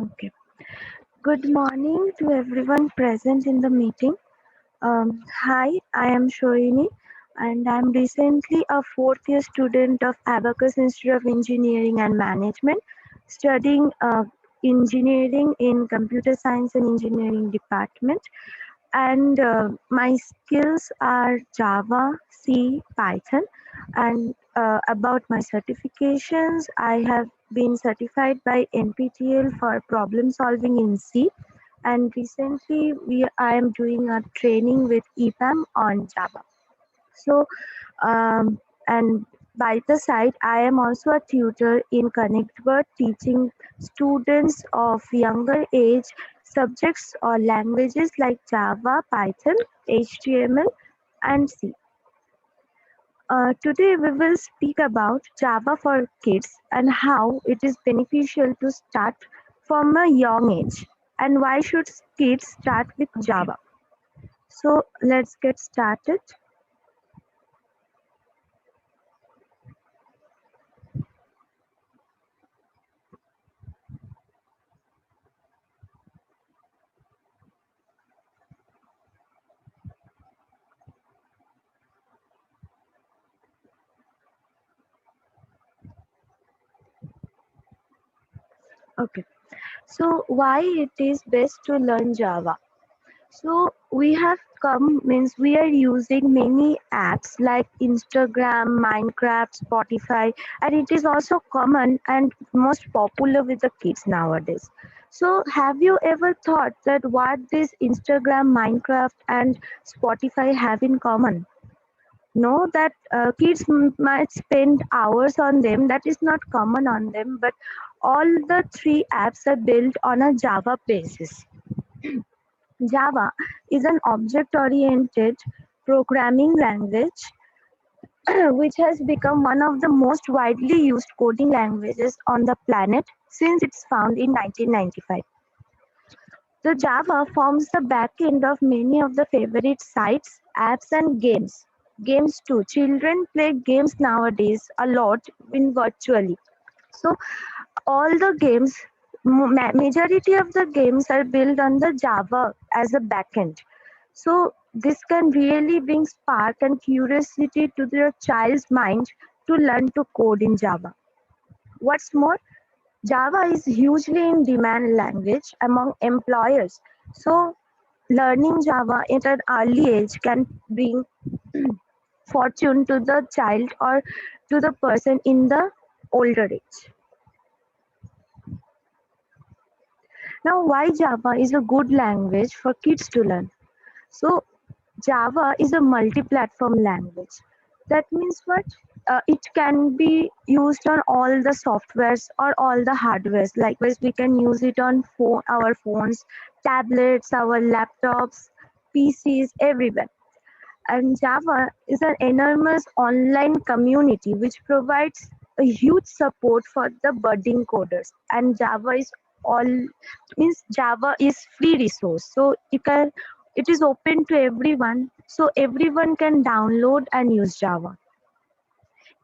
Okay. Good morning to everyone present in the meeting. Hi, I am Shoini and I am recently a fourth year student of Abacus Institute of Engineering and Management, studying engineering in Computer Science and Engineering Department. And my skills are Java, C, Python. And about my certifications, I have been certified by NPTEL for problem solving in C. And recently, I am doing a training with EPAM on Java. So, and by the side, I am also a tutor in ConnectWord, teaching students of younger age subjects or languages like Java, Python, HTML, and C. Today, we will speak about Java for kids and how it is beneficial to start from a young age, and why should kids start with Okay. Java. So, let's get started. Okay. So why it is best to learn Java? So we have come means we are using many apps like Instagram, Minecraft, Spotify, and it is also common and most popular with the kids nowadays. So have you ever thought that what this Instagram, Minecraft, and Spotify have in common? No, that kids might spend hours on them. That is not common on them, but all the three apps are built on a Java basis. Java is an object-oriented programming language which has become one of the most widely used coding languages on the planet since its found in 1995. The Java forms the backend of many of the favorite sites, apps, and games. Games too. Children play games nowadays a lot in virtually. So all the games, majority of the games are built on the Java as a backend. So this can really bring spark and curiosity to the child's mind to learn to code in Java. What's more, Java is hugely in demand language among employers. So learning Java at an early age can bring fortune to the child or to the person in the older age. Now, why Java is a good language for kids to learn? So, Java is a multi-platform language. That means what? It can be used on all the softwares or all the hardwares. Likewise, we can use it on our phones, tablets, our laptops, PCs, everywhere. And Java is an enormous online community which provides a huge support for the budding coders. And Java is all means Java is free resource, so it is open to everyone, so everyone can download and use Java.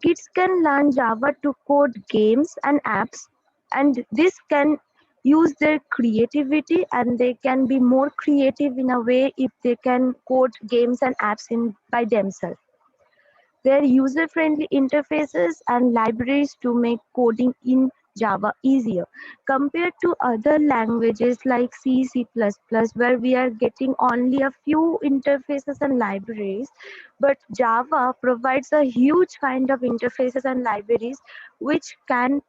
Kids can learn Java to code games and apps, and this can use their creativity and they can be more creative in a way if they can code games and apps in by themselves. Their user-friendly interfaces and libraries to make coding in Java easier compared to other languages like C, C++, where we are getting only a few interfaces and libraries. But Java provides a huge kind of interfaces and libraries which can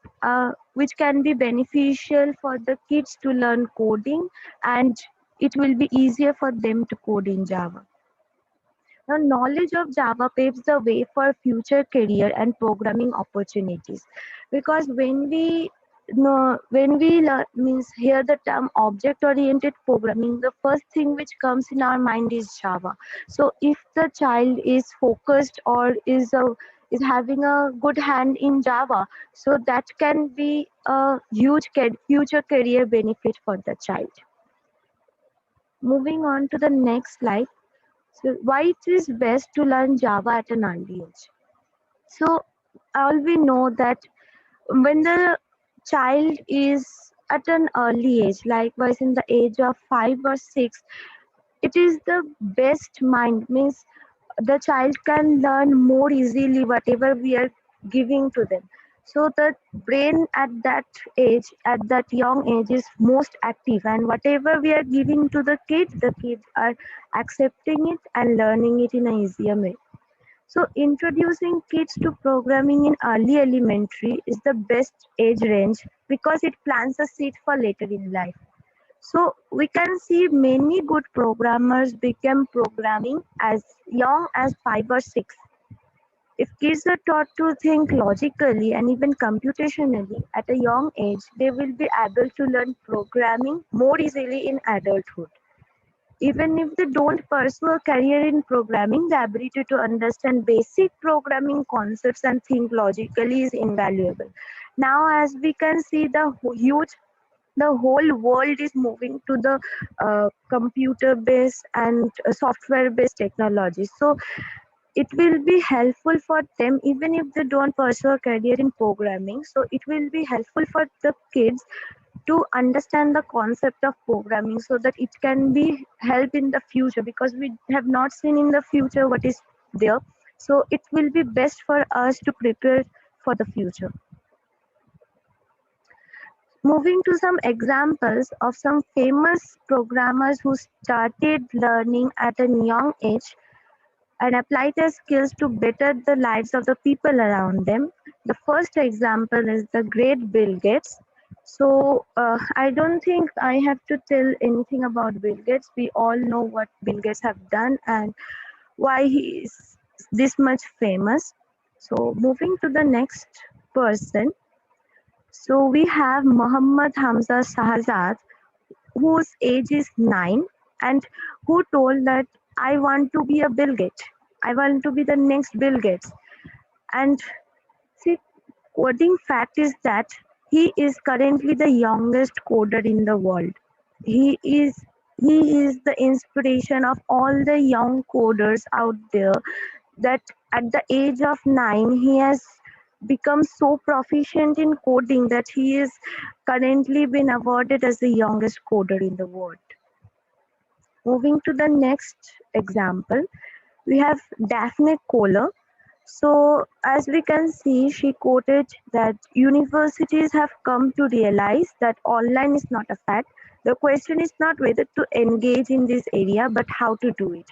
be beneficial for the kids to learn coding, and it will be easier for them to code in Java. Now, knowledge of Java paves the way for future career and programming opportunities. Because when we know, when we learn, means hear the term object-oriented programming, the first thing which comes in our mind is Java. So, if the child is focused or is having a good hand in Java, so that can be a huge future career benefit for the child. Moving on to the next slide. So why it is best to learn Java at an early age? So all we know that when the child is at an early age, likewise in the age of 5 or 6, it is the best mind, means the child can learn more easily whatever we are giving to them. So the brain at that age, at that young age, is most active, and whatever we are giving to the kids are accepting it and learning it in an easier way. So introducing kids to programming in early elementary is the best age range because it plants a seed for later in life. So we can see many good programmers become programming as young as 5 or 6. If kids are taught to think logically and even computationally at a young age, they will be able to learn programming more easily in adulthood. Even if they don't pursue a career in programming, the ability to understand basic programming concepts and think logically is invaluable. Now, as we can see, the whole world is moving to the computer based and software based technology. So it will be helpful for them even if they don't pursue a career in programming. So it will be helpful for the kids to understand the concept of programming so that it can be help in the future, because we have not seen in the future what is there. So it will be best for us to prepare for the future. Moving to some examples of some famous programmers who started learning at a young age and applied their skills to better the lives of the people around them. The first example is the great Bill Gates. So I don't think I have to tell anything about Bill Gates. We all know what Bill Gates have done and why he is this much famous. So moving to the next person. So we have Muhammad Hamza Shahzad, whose age is 9 and who told that I want to be a Bill Gates. I want to be the next Bill Gates. And see, coding fact is that he is currently the youngest coder in the world. He is he is the inspiration of all the young coders out there, that at the age of 9 he has become so proficient in coding that he is currently been awarded as the youngest coder in the world. Moving to the next example, we have Daphne Koller. So, as we can see, she quoted that universities have come to realize that online is not a fact. The question is not whether to engage in this area, but how to do it.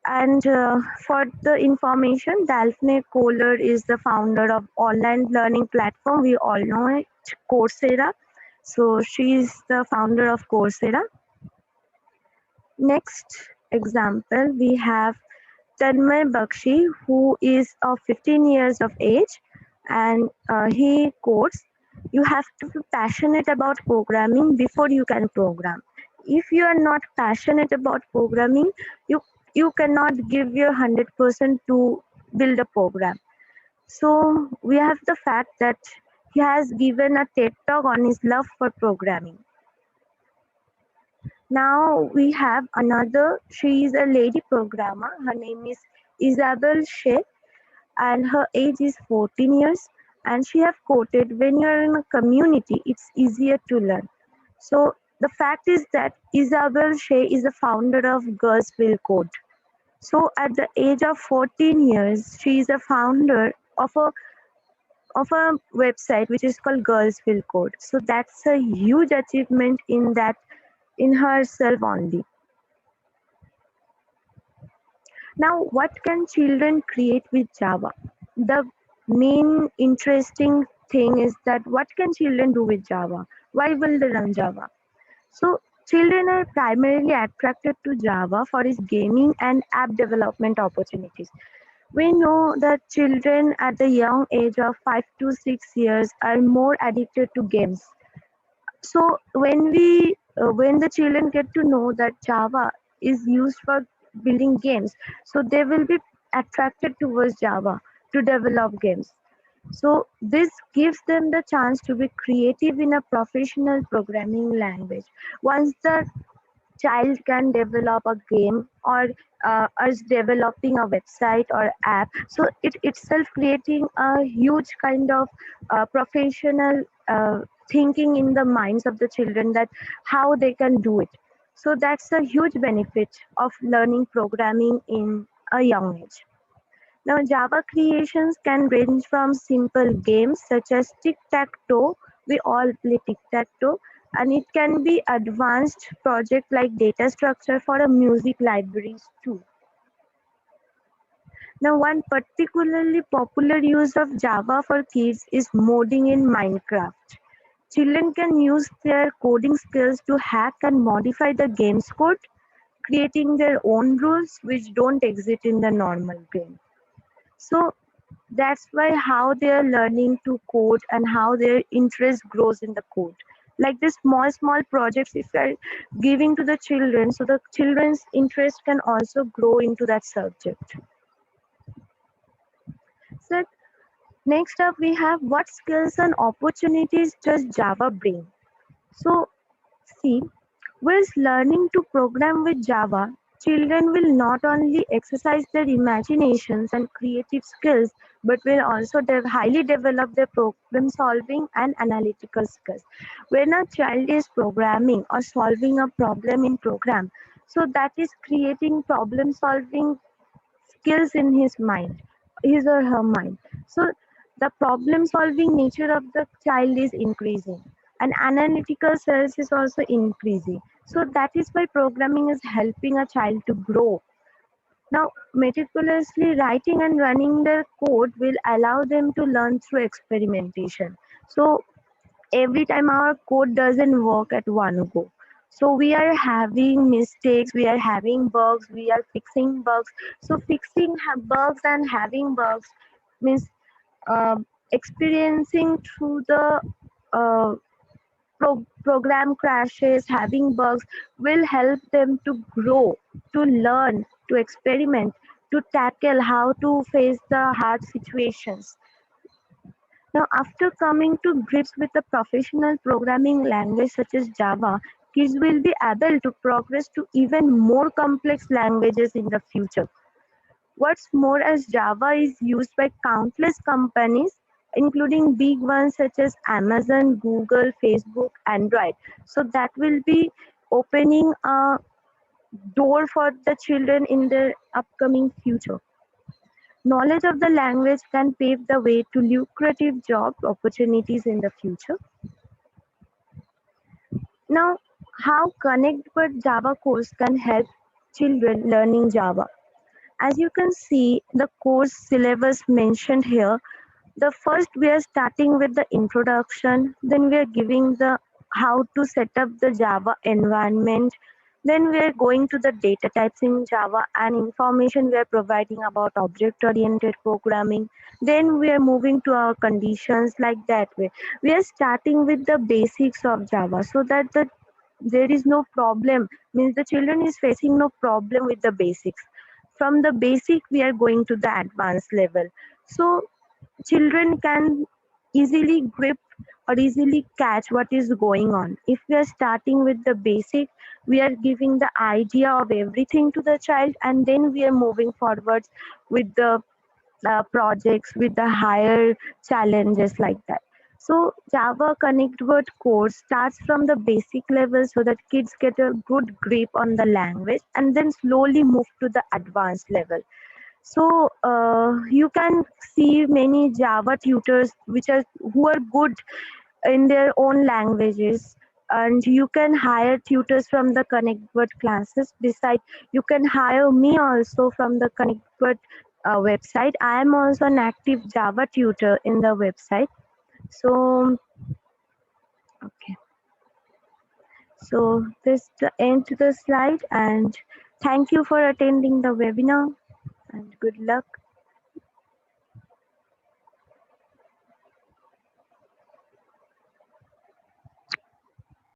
And for the information, Daphne Koller is the founder of online learning platform. We all know it, Coursera. So, she is the founder of Coursera. Next example, we have Tanmay Bakshi, who is of 15 years of age, and he quotes, "You have to be passionate about programming before you can program. If you are not passionate about programming, you cannot give your 100% to build a program." So we have the fact that he has given a TED talk on his love for programming. Now we have another, she is a lady programmer. Her name is Isabel Shea and her age is 14 years. And she have quoted, when you're in a community, it's easier to learn. So the fact is that Isabel Shea is the founder of Girls Will Code. So at the age of 14 years, she is a founder of a website which is called Girls Will Code. So that's a huge achievement in herself only. Now, what can children create with Java? The main interesting thing is that what can children do with Java? Why will they learn Java? So, children are primarily attracted to Java for its gaming and app development opportunities. We know that children at the young age of 5 to 6 years are more addicted to games. So when the children get to know that Java is used for building games, so they will be attracted towards Java to develop games. So this gives them the chance to be creative in a professional programming language. Once the child can develop a game or is developing a website or app, so it itself creating a huge kind of professional thinking in the minds of the children that how they can do it. So that's a huge benefit of learning programming in a young age. Now, Java creations can range from simple games such as tic-tac-toe, we all play tic-tac-toe, and it can be advanced project like data structure for a music libraries too. Now, one particularly popular use of Java for kids is modding in Minecraft. Children can use their coding skills to hack and modify the game's code, creating their own rules which don't exist in the normal game. So that's why how they are learning to code and how their interest grows in the code. Like this small projects, if you are giving to the children, so the children's interest can also grow into that subject. So next up, we have what skills and opportunities does Java bring? So, see, whilst learning to program with Java, children will not only exercise their imaginations and creative skills, but will also highly develop their problem solving and analytical skills. When a child is programming or solving a problem in program, so that is creating problem solving skills in his mind, his or her mind. So the problem solving nature of the child is increasing and analytical skills is also increasing. So that is why programming is helping a child to grow. Now, meticulously writing and running their code will allow them to learn through experimentation. So every time our code doesn't work at one go, so we are having mistakes, we are having bugs, we are fixing bugs. So fixing bugs and having bugs means uh, experiencing through the uh, program crashes, having bugs will help them to grow, to learn, to experiment, to tackle how to face the hard situations. Now, after coming to grips with a professional programming language such as Java, kids will be able to progress to even more complex languages in the future. What's more, as Java is used by countless companies, including big ones such as Amazon, Google, Facebook, Android. So that will be opening a door for the children in the upcoming future. Knowledge of the language can pave the way to lucrative job opportunities in the future. Now, how Connect with Java course can help children learning Java? As you can see, the course syllabus mentioned here, the first we are starting with the introduction, then we are giving the how to set up the Java environment, then we are going to the data types in Java and information we are providing about object oriented programming. Then we are moving to our conditions like that way. We are starting with the basics of Java so that there is no problem, means the children is facing no problem with the basics. From the basic we are going to the advanced level. So children can easily grip or easily catch what is going on. If we are starting with the basic, we are giving the idea of everything to the child and then we are moving forward with the projects, with the higher challenges like that. So Java Connect Word course starts from the basic level so that kids get a good grip on the language and then slowly move to the advanced level. So you can see many Java tutors which are who are good in their own languages, and you can hire tutors from the ConnectWord classes. Besides, you can hire me also from the ConnectWord website. I am also an active Java tutor in the website. So okay, so this the end to the slide, and thank you for attending the webinar and good luck.